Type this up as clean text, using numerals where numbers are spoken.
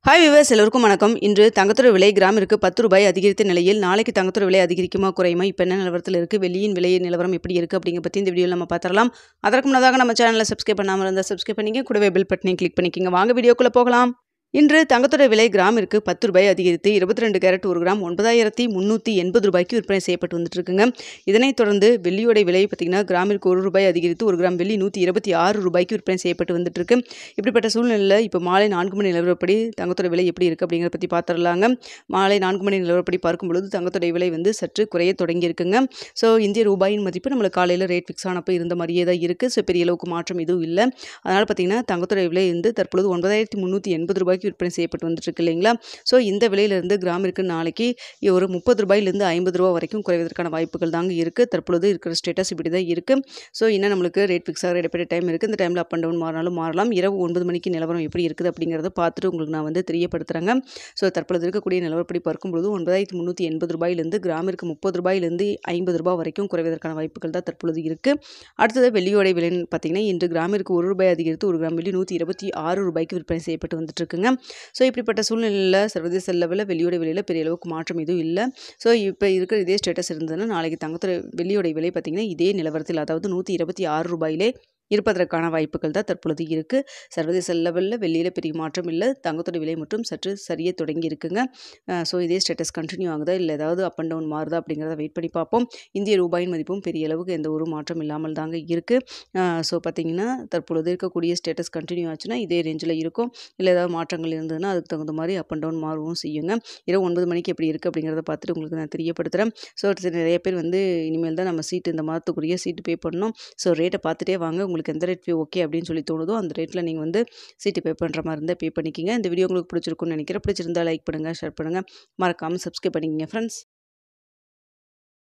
Hi viewers, எல்லோருக்கும் வணக்கம். இன்று தங்கத்தோட விலை கிராமிற்கு ₹10 அதிகரித்த நிலையில் நாளைக்கு தங்கத்தோட விலை அதிகரிக்குமா குறையுமா, இப்போ என்ன நிலவரத்தில் இருக்குது, வெள்ளியின் விலை நிலவரம் எப்படி இருக்குது அப்படிங்கிற பற்றி இந்த வீடியோவில் நம்ம பார்த்துடலாம். அதற்கு முன்னதாக நம்ம சேனலை சப்ஸ்கிரைப் பண்ணாமல் இருந்தால் சப்ஸ்கிரைப் பண்ணிங்க, கூடவே பெல் பட்டனையும் கிளிக் பண்ணிக்கோங்க. வாங்க வீடியோக்குள்ளே போகலாம். இன்று தங்கத்தோட விலை கிராமிற்கு ₹10 அதிகரித்து 22 கேரட் 1 கிராம் ₹9,380 விற்பனை செய்யப்பட்டு வந்துட்டு இருக்குங்க. இதனைத் தொடர்ந்து வெள்ளியோட விலை பார்த்திங்கன்னா கிராமிற்கு ₹1 அதிகரித்து 1 கிராம் வெள்ளி ₹126 விற்பனை செய்யப்பட்டு வந்துட்டு இருக்கு. இப்படிப்பட்ட சூழ்நிலையில் இப்போ மாலை 4 மணி நிலவரப்படி தங்கத்தோட விலை எப்படி இருக்குது அப்படிங்கிறத பற்றி பார்த்துடலாங்க. மாலை 4 மணி நிலவரப்படி பார்க்கும்பொழுது தங்கத்தோட விலை சற்று குறைய தொடங்கி இருக்குங்க. ஸோ இந்திய ரூபாயின் மதிப்பு நம்மளுக்கு காலையில் ரேட் ஃபிக்ஸ் ஆனப்போ இருந்த மாதிரியே தான் இருக்குது. ஸோ பெரிய அளவுக்கு மாற்றம் எதுவும் இல்லை. அதனால் பார்த்திங்கன்னா தங்கத்தோட விலை தற்பொழுது ₹9,380 விற்பனை செய்யப்பட்டு வந்துட்டு இருக்கு இல்லைங்களா. ஸோ இந்த விலையிலிருந்து கிராமிற்கு நாளைக்கு ஒரு ₹30லேருந்து ₹50 வரைக்கும் குறைவதற்கான வாய்ப்புகள் தாங்க இருக்குது. தற்பொழுது இருக்கிற ஸ்டேட்டஸ் இப்படி தான் இருக்குது. ஸோ இன்னும் நம்மளுக்கு ரேட் ஃபிக்ஸ் ஆகிற இடைப்பட்ட டைம் இருக்குது. இந்த டைமில் அப் அண்ட் டவுன் மாறினாலும் மாறலாம். இரவு 9 மணிக்கு நிலவரம் எப்படி இருக்குது அப்படிங்கிறத பார்த்துட்டு உங்களுக்கு நான் தெரியப்படுத்துகிறேங்க. ஸோ தற்பொழுது இருக்கக்கூடிய நிலவரப்படி பார்க்கும்பொழுது ₹9,380 கிராமிற்கு ₹30லேருந்து ₹50 வரைக்கும் குறைவதற்கான வாய்ப்புகள் தான் தற்பொழுது இருக்குது. அடுத்தது வெள்ளியோட விலை பார்த்தீங்கன்னா இன்று கிராமிற்கு ₹1 அதிகரித்து 1 கிராம் வெள்ளி ₹126 விற்பனை செய்யப்பட்டு வந்துட்டு இருக்குங்க. ஸோ இப்படிப்பட்ட சூழ்நிலையில் சர்வதேச லெவலில் வெள்ளியோட விலையில் பெரிய அளவுக்கு மாற்றம் எதுவும் இல்லை. ஸோ இப்போ இருக்கிற இதே ஸ்டேட்டஸ் இருந்ததுன்னா நாளைக்கு தங்கத்தோட வெள்ளியோட விலை பார்த்திங்கன்னா இதே நிலவரத்தில், அதாவது ₹126 இருப்பதற்கான வாய்ப்புகள் தான் தற்பொழுது இருக்குது. சர்வதேச லெவலில் வெள்ளியில் பெரிய மாற்றம் இல்லை. தங்கத்தோட விலை மட்டும் சற்று சரிய தொடங்கி இருக்குங்க. ஸோ இதே ஸ்டேட்டஸ் கண்டினியூ ஆகுதா இல்லை ஏதாவது அப் அண்ட் டவுன் மாறுதா அப்படிங்கிறத வெயிட் பண்ணி பார்ப்போம். இந்திய ரூபாயின் மதிப்பும் பெரிய அளவுக்கு எந்த ஒரு மாற்றம் இல்லாமல் தாங்க இருக்குது. ஸோ பார்த்திங்கன்னா தற்பொழுது இருக்கக்கூடிய ஸ்டேட்டஸ் கண்டினியூ ஆச்சுன்னா இதே ரேஞ்சில் இருக்கும். இல்லை ஏதாவது மாற்றங்கள் இருந்ததுன்னா அதுக்கு தகுந்த மாதிரி அப் அண்ட் டவுன் மாறவும் செய்யுங்க. இரவு 9 மணிக்கு எப்படி இருக்குது அப்படிங்கிறத பார்த்துட்டு உங்களுக்கு நான் தெரியப்படுத்துகிறேன். ஸோ நிறைய பேர் இனிமேல் தான் நம்ம சீட்டு இந்த மாதத்துக்குரிய சீட்டு பே பண்ணணும். ஸோ ரேட்டை பார்த்துட்டே வாங்க. உங்களுக்கு எந்த ரேட் ஓகே அப்படின்னு சொல்லி தோணுதோ அந்த ரேட்டில் நீங்கள் சீட்டு பே பண்ணுற மாதிரி இருந்தால் பே பண்ணிக்கிங்க. இந்த வீடியோ உங்களுக்கு பிடிச்சிருக்குன்னு நினைக்கிறேன். பிடிச்சிருந்தா லைக் பண்ணுங்கள், ஷேர் பண்ணுங்கள், மறக்காமல் சப்ஸ்கிரைப் பண்ணிக்கிங்க ஃப்ரெண்ட்ஸ்.